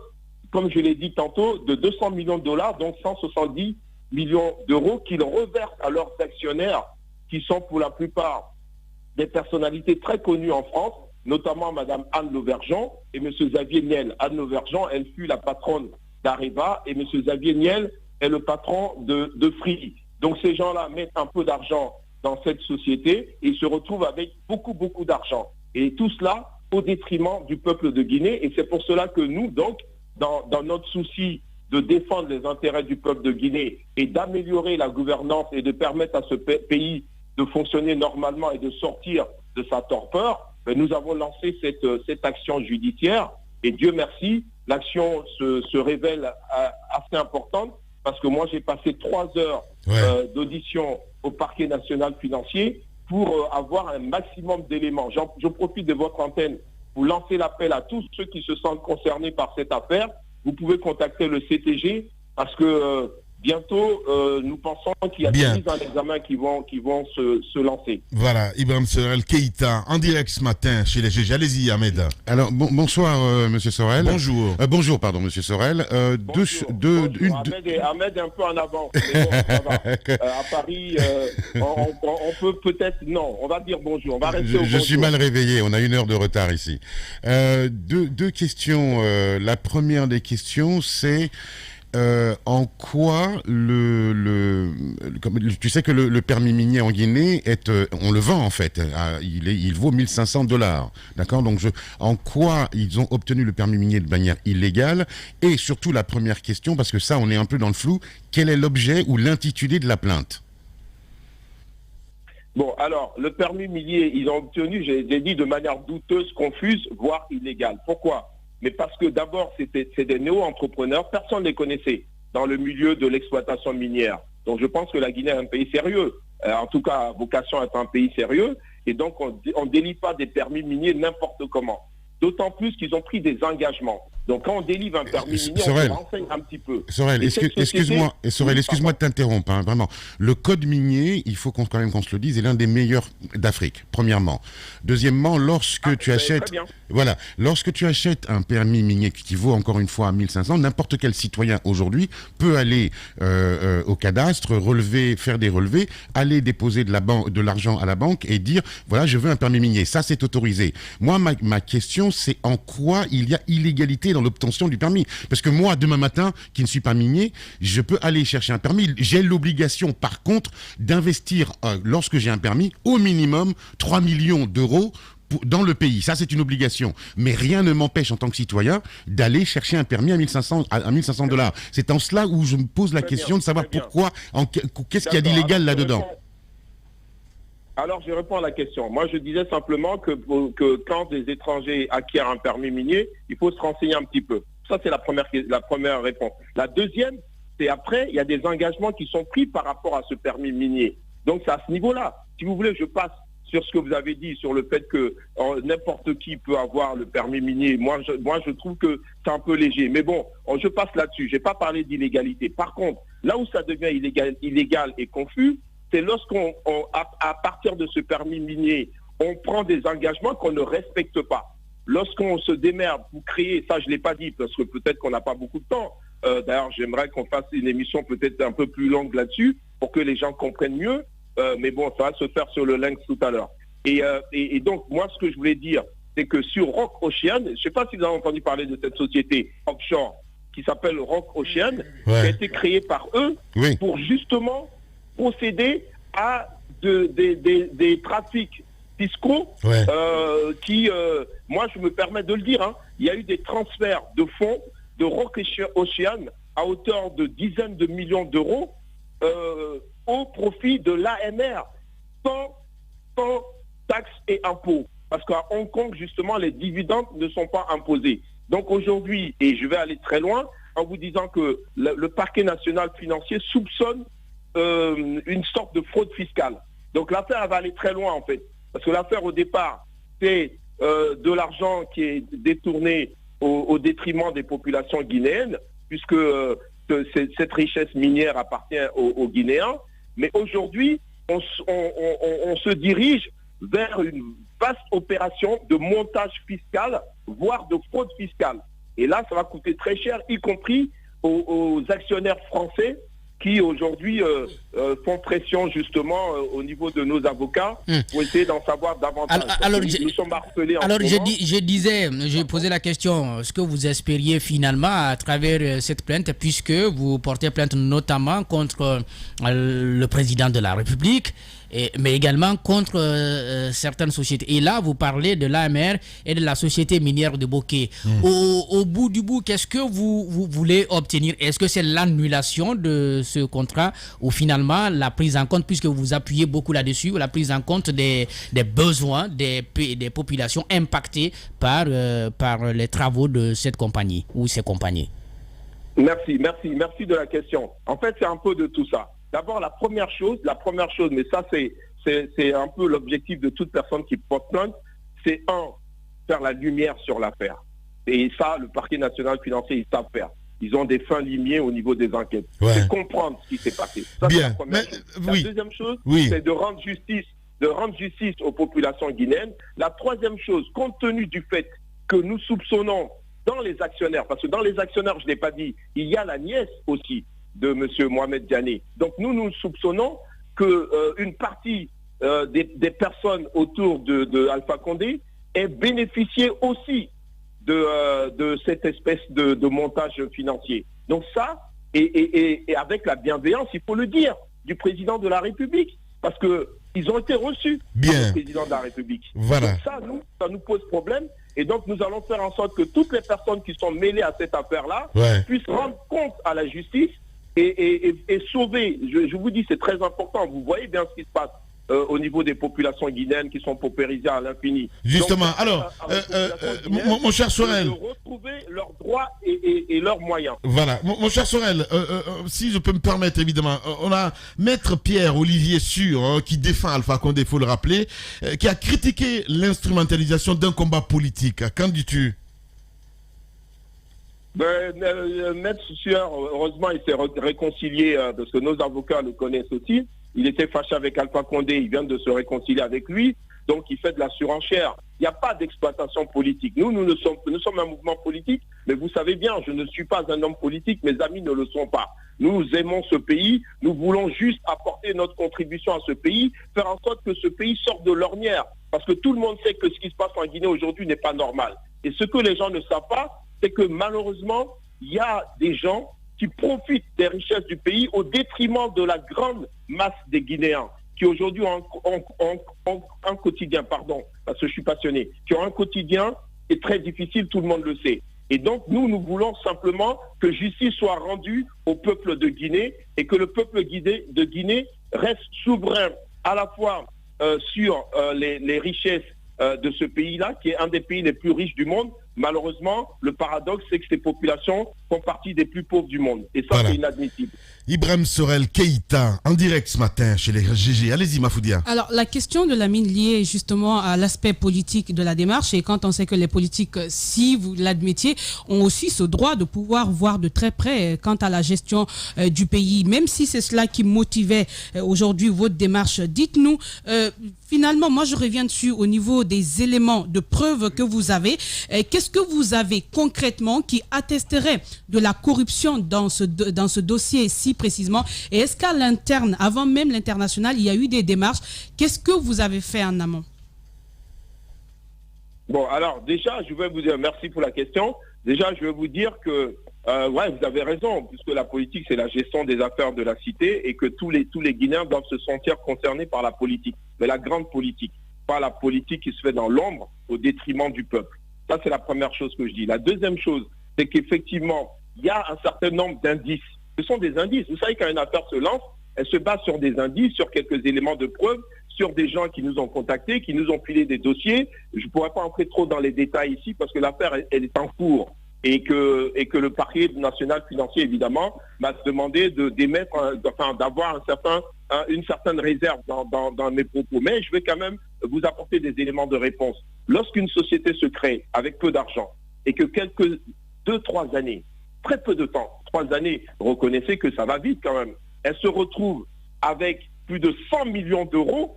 comme je l'ai dit tantôt, de 200 millions de dollars, donc 170 millions d'euros qu'ils reversent à leurs actionnaires, qui sont pour la plupart des personnalités très connues en France, notamment Mme Anne Lauvergeon et M. Xavier Niel. Anne Lauvergeon, elle fut la patronne d'Areva, et M. Xavier Niel est le patron de Free. Donc ces gens-là mettent un peu d'argent dans cette société et ils se retrouvent avec beaucoup d'argent. Et tout cela au détriment du peuple de Guinée. Et c'est pour cela que nous, donc, dans notre souci de défendre les intérêts du peuple de Guinée et d'améliorer la gouvernance et de permettre à ce pays de fonctionner normalement et de sortir de sa torpeur, nous avons lancé cette action judiciaire. Et Dieu merci, l'action se révèle assez importante, parce que moi j'ai passé 3 heures d'audition au parquet national financier pour avoir un maximum d'éléments. Je profite de votre antenne pour lancer l'appel à tous ceux qui se sentent concernés par cette affaire. Vous pouvez contacter le CTG parce que bientôt, nous pensons qu'il y a des mises en examen qui vont se lancer. Voilà, Ibrahim Sorel Keïta, en direct ce matin chez les GG. Allez-y, Ahmed. Alors, bonsoir, Monsieur Sorel. Bonjour. Bonjour, pardon, Monsieur Sorel. Bonjour. Ahmed est un peu en avance. Mais bon, ça va. À Paris, on peut peut-être... Non, on va dire bonjour. On va rester au bonjour. Je suis mal réveillé, on a 1 heure de retard ici. Deux questions. La première des questions, c'est... en quoi tu sais que le permis minier en Guinée on le vend en fait, il vaut $1 500, d'accord, donc en quoi ils ont obtenu le permis minier de manière illégale, et surtout la première question, parce que ça on est un peu dans le flou, quel est l'objet ou l'intitulé de la plainte? Bon, alors, le permis minier, ils ont obtenu, j'ai dit, de manière douteuse, confuse, voire illégale. Pourquoi? Mais parce que d'abord, c'est des néo-entrepreneurs, personne ne les connaissait dans le milieu de l'exploitation minière. Donc je pense que la Guinée est un pays sérieux, en tout cas vocation à être un pays sérieux, et donc on ne délivre pas des permis miniers n'importe comment. D'autant plus qu'ils ont pris des engagements. Donc quand on délivre un permis minier, on se renseigne un petit peu. Sorel, excuse-moi de t'interrompre, hein, vraiment. Le code minier, il faut quand même qu'on se le dise, est l'un des meilleurs d'Afrique, premièrement. Deuxièmement, lorsque tu achètes un permis minier qui vaut encore une fois 1 500, n'importe quel citoyen aujourd'hui peut aller au cadastre, faire des relevés, aller déposer de l'argent à la banque et dire, voilà, je veux un permis minier. Ça, c'est autorisé. Moi, ma question, c'est en quoi il y a illégalité dans l'obtention du permis. Parce que moi, demain matin, qui ne suis pas minier, je peux aller chercher un permis. J'ai l'obligation, par contre, d'investir, lorsque j'ai un permis, au minimum 3 millions d'euros dans le pays. Ça, c'est une obligation. Mais rien ne m'empêche, en tant que citoyen, d'aller chercher un permis à $1 500. C'est en cela où je me pose la question de savoir pourquoi, qu'est-ce qu'il y a d'illégal là-dedans. Alors, je réponds à la question. Moi, je disais simplement que quand des étrangers acquièrent un permis minier, il faut se renseigner un petit peu. Ça, c'est la première réponse. La deuxième, c'est après, il y a des engagements qui sont pris par rapport à ce permis minier. Donc, c'est à ce niveau-là. Si vous voulez, je passe sur ce que vous avez dit, sur le fait que n'importe qui peut avoir le permis minier. Moi, je trouve que c'est un peu léger. Mais bon, je passe là-dessus. Je n'ai pas parlé d'illégalité. Par contre, là où ça devient illégal et confus, c'est lorsqu'on, à partir de ce permis minier, on prend des engagements qu'on ne respecte pas. Lorsqu'on se démerde pour créer, ça je ne l'ai pas dit parce que peut-être qu'on n'a pas beaucoup de temps. D'ailleurs, j'aimerais qu'on fasse une émission peut-être un peu plus longue là-dessus pour que les gens comprennent mieux. Mais bon, ça va se faire sur le Lynx tout à l'heure. Et donc, moi, ce que je voulais dire, c'est que sur Rock Ocean, je ne sais pas si vous avez entendu parler de cette société offshore qui s'appelle Rock Ocean, qui a été créée par eux pour justement procéder à des trafics fiscaux qui, moi je me permets de le dire, hein, il y a eu des transferts de fonds de Rock Ocean à hauteur de dizaines de millions d'euros au profit de l'AMR sans taxes et impôts. Parce qu'à Hong Kong, justement, les dividendes ne sont pas imposés. Donc aujourd'hui, et je vais aller très loin, en vous disant que le parquet national financier soupçonne une sorte de fraude fiscale. Donc l'affaire va aller très loin en fait. Parce que l'affaire au départ, c'est de l'argent qui est détourné au détriment des populations guinéennes, puisque cette richesse minière appartient aux Guinéens. Mais aujourd'hui, on se dirige vers une vaste opération de montage fiscal, voire de fraude fiscale. Et là, ça va coûter très cher, y compris aux actionnaires français qui aujourd'hui font pression justement au niveau de nos avocats pour essayer d'en savoir davantage. Nous sommes harcelés en ce moment. Je posais la question, ce que vous espériez finalement à travers cette plainte, puisque vous portez plainte notamment contre le président de la République, mais également contre certaines sociétés. Et là, vous parlez de l'AMR et de la société minière de Bokeh. Au bout du bout, qu'est-ce que vous voulez obtenir? Est-ce que c'est l'annulation de ce contrat ou finalement la prise en compte, puisque vous appuyez beaucoup là-dessus, la prise en compte des besoins des populations impactées par les travaux de cette compagnie ou ces compagnies? Merci de la question. En fait, c'est un peu de tout ça. D'abord, la première chose, mais ça c'est un peu l'objectif de toute personne qui porte plainte, c'est faire la lumière sur l'affaire. Et ça, le parquet national financier, ils savent faire. Ils ont des fins limiers au niveau des enquêtes. C'est comprendre ce qui s'est passé. Ça, bien. C'est la première chose. La deuxième chose, c'est de rendre justice aux populations guinéennes. La troisième chose, compte tenu du fait que nous soupçonnons dans les actionnaires, parce que dans les actionnaires, je ne l'ai pas dit, il y a la nièce aussi de M. Mohamed Diané. Donc nous soupçonnons qu'une partie des personnes autour de Alpha Condé aient bénéficié aussi de cette espèce de montage financier. Donc ça, et avec la bienveillance, il faut le dire, du président de la République, parce qu'ils ont été reçus par le président de la République. Voilà. Donc ça nous pose problème, et donc nous allons faire en sorte que toutes les personnes qui sont mêlées à cette affaire-là puissent rendre compte à la justice et sauver. Je vous dis, c'est très important. Vous voyez bien ce qui se passe au niveau des populations guinéennes qui sont paupérisées à l'infini. Justement, donc, alors, mon cher Sorel, de retrouver leurs droits et leurs moyens. Voilà, mon cher Sorel, si je peux me permettre, évidemment, on a Maître Pierre-Olivier Sûr, qui défend Alpha Condé, il faut le rappeler, qui a critiqué l'instrumentalisation d'un combat politique. Qu'en dis-tu? Maître Sûr, heureusement, il s'est réconcilié, parce que nos avocats le connaissent aussi. Il était fâché avec Alpha Condé, il vient de se réconcilier avec lui, donc il fait de la surenchère. Il n'y a pas d'exploitation politique. Nous sommes un mouvement politique, mais vous savez bien, je ne suis pas un homme politique, mes amis ne le sont pas. Nous aimons ce pays, nous voulons juste apporter notre contribution à ce pays, faire en sorte que ce pays sorte de l'ornière. Parce que tout le monde sait que ce qui se passe en Guinée aujourd'hui n'est pas normal. Et ce que les gens ne savent pas, c'est que malheureusement, il y a des gens qui profitent des richesses du pays au détriment de la grande masse des Guinéens, qui aujourd'hui ont un quotidien, parce que je suis passionné, qui ont un quotidien qui est très difficile, tout le monde le sait. Et donc nous voulons simplement que justice soit rendue au peuple de Guinée et que le peuple de Guinée reste souverain à la fois sur les richesses de ce pays-là, qui est un des pays les plus riches du monde. Malheureusement, le paradoxe, c'est que ces populations font partie des plus pauvres du monde. Et ça, c'est inadmissible. Ibrahim Sorel Keïta, en direct ce matin chez les GG. Allez-y, Mafoudia. Alors, la question de la mine liée justement à l'aspect politique de la démarche, et quand on sait que les politiques, si vous l'admettiez, ont aussi ce droit de pouvoir voir de très près quant à la gestion du pays, même si c'est cela qui motivait aujourd'hui votre démarche. Dites-nous, finalement, moi je reviens dessus au niveau des éléments de preuve que vous avez. Qu'est-ce que vous avez concrètement qui attesterait de la corruption dans ce dossier-ci précisément? Et est-ce qu'à l'interne, avant même l'international, il y a eu des démarches? Qu'est-ce que vous avez fait en amont? Bon, alors déjà, je vais vous dire, merci pour la question. Déjà, je vais vous dire que, vous avez raison, puisque la politique, c'est la gestion des affaires de la cité et que tous les Guinéens doivent se sentir concernés par la politique. Mais la grande politique, pas la politique qui se fait dans l'ombre au détriment du peuple. Ça, c'est la première chose que je dis. La deuxième chose, c'est qu'effectivement, il y a un certain nombre d'indices. Ce sont des indices. Vous savez, quand une affaire se lance, elle se base sur des indices, sur quelques éléments de preuve, sur des gens qui nous ont contactés, qui nous ont filé des dossiers. Je ne pourrais pas entrer trop dans les détails ici parce que l'affaire, elle est en cours. Et que le parquet national financier, évidemment, m'a demandé d'avoir une certaine réserve dans mes propos. Mais je vais quand même vous apporter des éléments de réponse. Lorsqu'une société se crée avec peu d'argent et que 2-3 années, très peu de temps, 3 années, reconnaissez que ça va vite quand même, elle se retrouve avec plus de 100 millions d'euros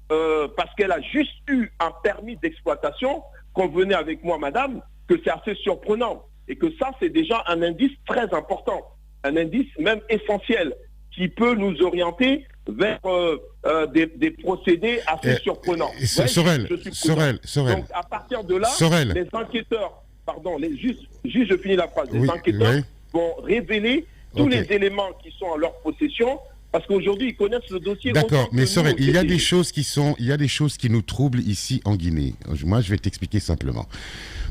parce qu'elle a juste eu un permis d'exploitation, convenez avec moi, madame, que c'est assez surprenant. Et que ça, c'est déjà un indice très important, un indice même essentiel, qui peut nous orienter vers des procédés assez surprenants. Sorel. Donc, à partir de là, les enquêteurs, je finis la phrase, les enquêteurs vont révéler tous les éléments qui sont en leur possession, parce qu'aujourd'hui, ils connaissent le dossier. D'accord, mais Sorel, il y a des choses qui nous troublent ici en Guinée. Moi, je vais t'expliquer simplement.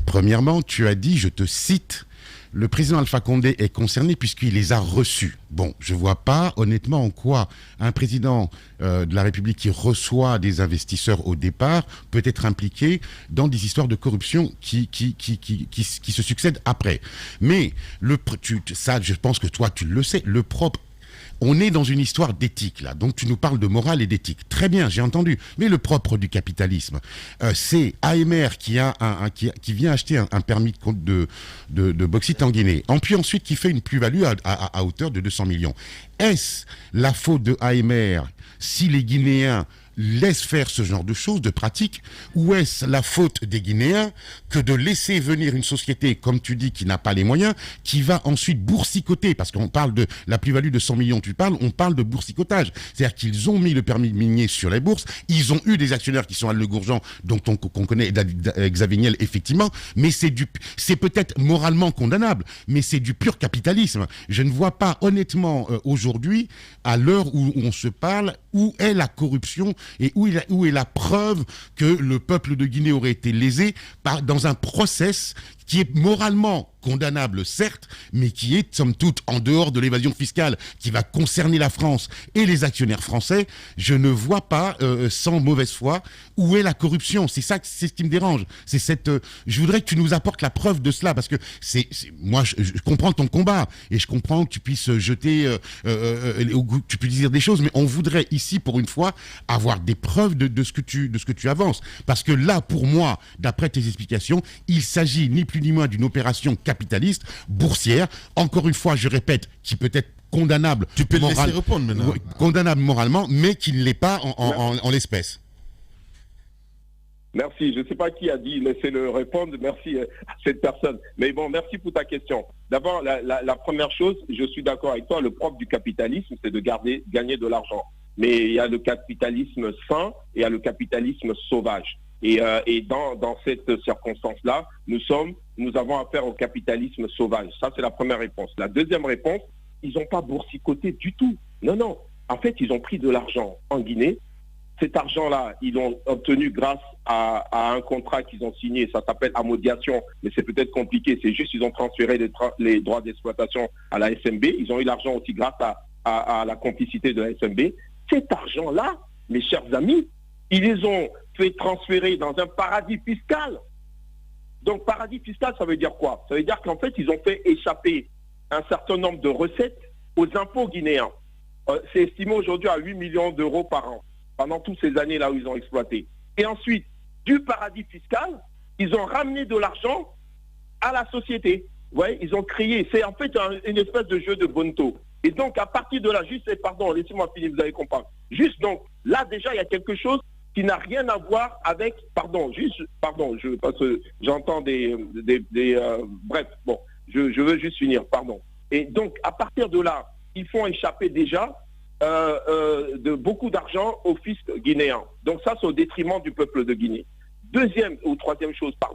Premièrement, tu as dit, je te cite, le président Alpha Condé est concerné puisqu'il les a reçus. Bon, je ne vois pas honnêtement en quoi un président de la République qui reçoit des investisseurs au départ peut être impliqué dans des histoires de corruption qui se succèdent après. Mais ça, je pense que toi, tu le sais, On est dans une histoire d'éthique, là. Donc, tu nous parles de morale et d'éthique. Très bien, j'ai entendu. Mais le propre du capitalisme, c'est AMR qui vient acheter un permis de bauxite en Guinée. Puis ensuite, qui fait une plus-value à hauteur de 200 millions. Est-ce la faute de AMR si les Guinéens laisse faire ce genre de choses, de pratiques, ou est-ce la faute des Guinéens que de laisser venir une société, comme tu dis, qui n'a pas les moyens, qui va ensuite boursicoter, parce qu'on parle de la plus-value de 100 millions, on parle de boursicotage. C'est-à-dire qu'ils ont mis le permis minier sur les bourses, ils ont eu des actionnaires qui sont Al Le Gourjan, dont qu'on connaît Xavier Niel, effectivement, mais c'est peut-être moralement condamnable, mais c'est du pur capitalisme. Je ne vois pas, honnêtement, aujourd'hui, à l'heure où on se parle, où est la corruption et où est la preuve que le peuple de Guinée aurait été lésé dans un process qui est moralement condamnable, certes, mais qui est, somme toute, en dehors de l'évasion fiscale qui va concerner la France et les actionnaires français. Je ne vois pas, sans mauvaise foi, où est la corruption. C'est ce qui me dérange. Je voudrais que tu nous apportes la preuve de cela, parce que moi, je comprends ton combat, et je comprends que tu puisses jeter, tu puisses dire des choses, mais on voudrait ici, pour une fois, avoir des preuves de ce que tu avances. Parce que là, pour moi, d'après tes explications, il s'agit ni plus ni moins d'une opération capitaliste, boursière, encore une fois, je répète, qui peut être condamnable. Tu peux laisser répondre maintenant. Condamnable moralement, mais qui ne l'est pas en l'espèce. Merci. Je ne sais pas qui a dit laissez-le répondre. Merci à cette personne. Mais bon, merci pour ta question. D'abord, la première chose, je suis d'accord avec toi, le propre du capitalisme, c'est de gagner de l'argent. Mais il y a le capitalisme sain et il y a le capitalisme sauvage. Et dans cette circonstance-là, nous avons affaire au capitalisme sauvage. Ça, c'est la première réponse. La deuxième réponse, ils n'ont pas boursicoté du tout. Non. En fait, ils ont pris de l'argent en Guinée. Cet argent-là, ils l'ont obtenu grâce à un contrat qu'ils ont signé. Ça s'appelle amodiation, mais c'est peut-être compliqué. C'est juste qu'ils ont transféré les droits d'exploitation à la SMB. Ils ont eu l'argent aussi grâce à la complicité de la SMB. Cet argent-là, mes chers amis, ils les ont fait transférer dans un paradis fiscal. Donc, paradis fiscal, ça veut dire quoi? Ça veut dire qu'en fait, ils ont fait échapper un certain nombre de recettes aux impôts guinéens. C'est estimé aujourd'hui à 8 millions d'euros par an, pendant toutes ces années-là où ils ont exploité. Et ensuite, du paradis fiscal, ils ont ramené de l'argent à la société. Vous voyez, ils ont créé, c'est en fait une espèce de jeu de bonneteau. Et donc, à partir de là, laissez-moi finir, vous allez comprendre. Là, déjà, il y a quelque chose qui n'a rien à voir avec, parce que j'entends je veux juste finir, pardon. Et donc, à partir de là, ils font échapper déjà de beaucoup d'argent au fisc guinéen. Donc ça, c'est au détriment du peuple de Guinée. Troisième chose, par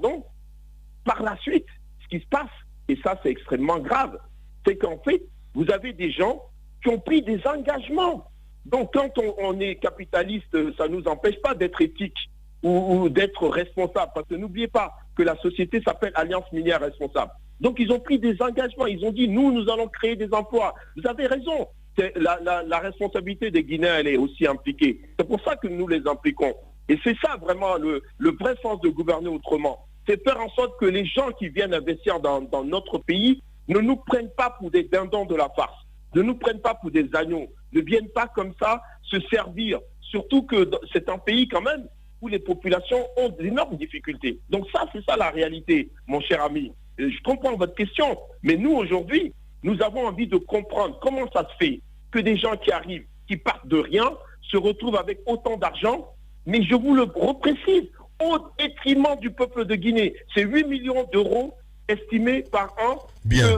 la suite, ce qui se passe, et ça c'est extrêmement grave, c'est qu'en fait, vous avez des gens qui ont pris des engagements. Donc quand on est capitaliste, ça ne nous empêche pas d'être éthique ou d'être responsable. Parce que n'oubliez pas que la société s'appelle Alliance Minière Responsable. Donc ils ont pris des engagements, ils ont dit nous allons créer des emplois. Vous avez raison, la responsabilité des Guinéens, elle est aussi impliquée. C'est pour ça que nous les impliquons. Et c'est ça vraiment le vrai sens de gouverner autrement. C'est faire en sorte que les gens qui viennent investir dans notre pays ne nous prennent pas pour des dindons de la farce, ne nous prennent pas pour des agneaux, ne viennent pas comme ça se servir. Surtout que c'est un pays quand même où les populations ont d'énormes difficultés. Donc ça, c'est ça la réalité, mon cher ami. Je comprends votre question, mais nous aujourd'hui, nous avons envie de comprendre comment ça se fait que des gens qui arrivent, qui partent de rien, se retrouvent avec autant d'argent, mais je vous le reprécise, au détriment du peuple de Guinée. C'est 8 millions d'euros estimés par an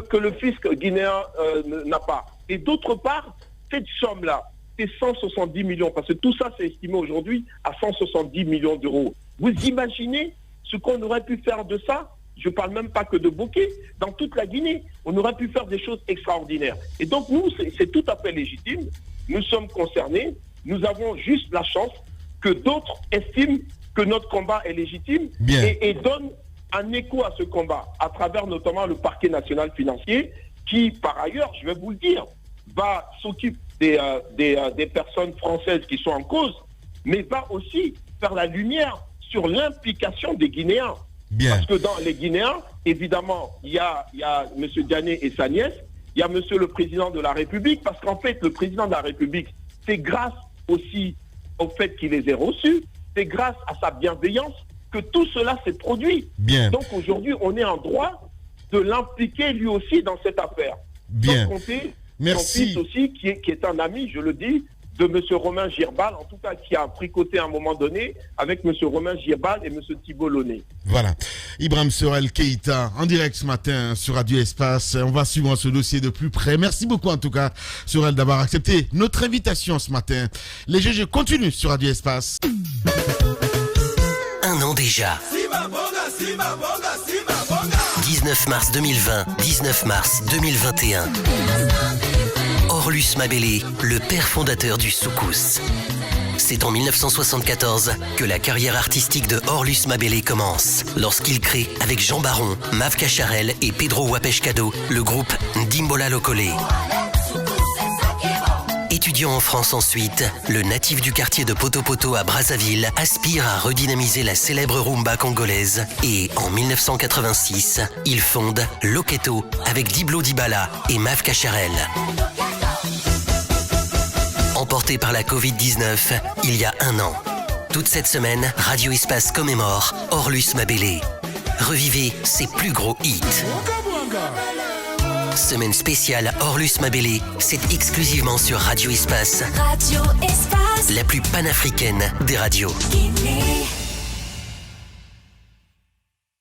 que le fisc guinéen n'a pas. Et d'autre part, cette somme-là, c'est 170 millions, parce que tout ça, c'est estimé aujourd'hui à 170 millions d'euros. Vous imaginez ce qu'on aurait pu faire de ça? Je ne parle même pas que de Bokeh, dans toute la Guinée. On aurait pu faire des choses extraordinaires. Et donc, nous, c'est tout à fait légitime. Nous sommes concernés. Nous avons juste la chance que d'autres estiment que notre combat est légitime et donnent un écho à ce combat, à travers notamment le parquet national financier, qui, par ailleurs, je vais vous le dire, va s'occuper des personnes françaises qui sont en cause, mais va aussi faire la lumière sur l'implication des Guinéens. Parce que dans les Guinéens, évidemment, il y a M. Diané et sa nièce il y a Monsieur le Président de la République, parce qu'en fait, le Président de la République, c'est grâce aussi au fait qu'il les ait reçus, c'est grâce à sa bienveillance que tout cela s'est produit. Bien. Donc aujourd'hui, on est en droit de l'impliquer lui aussi dans cette affaire. Bien. Sans compter Merci. son fils aussi, qui est un ami, je le dis, de M. Romain Girbal, en tout cas qui a pris côté à un moment donné avec M. Romain Girbal et M. Thibault Launay. Voilà. Ibrahim Sorel Keïta, en direct ce matin sur Radio Espace. On va suivre ce dossier de plus près. Merci beaucoup en tout cas, Sorel, d'avoir accepté notre invitation ce matin. Les GG continuent sur Radio Espace. Un an déjà. 19 mars 2020, 19 mars 2021. Orlus Mabélé, le père fondateur du soukous. C'est en 1974 que la carrière artistique de Orlus Mabélé commence, lorsqu'il crée avec Jean Baron, Mav Cacharel et Pedro Wapeshkado le groupe Ndimbola Lokole. Étudiant en France ensuite, le natif du quartier de Poto-Poto à Brazzaville aspire à redynamiser la célèbre rumba congolaise et en 1986, il fonde Loketo avec Diblo Dibala et Mav Cacharel. Emporté par la Covid-19, il y a un an. Toute cette semaine, Radio Espace commémore Orlus Mabélé. Revivez ses plus gros hits. Semaine spéciale Orlus Mabélé, c'est exclusivement sur Radio Espace. Radio Espace. La plus panafricaine des radios. Guinée.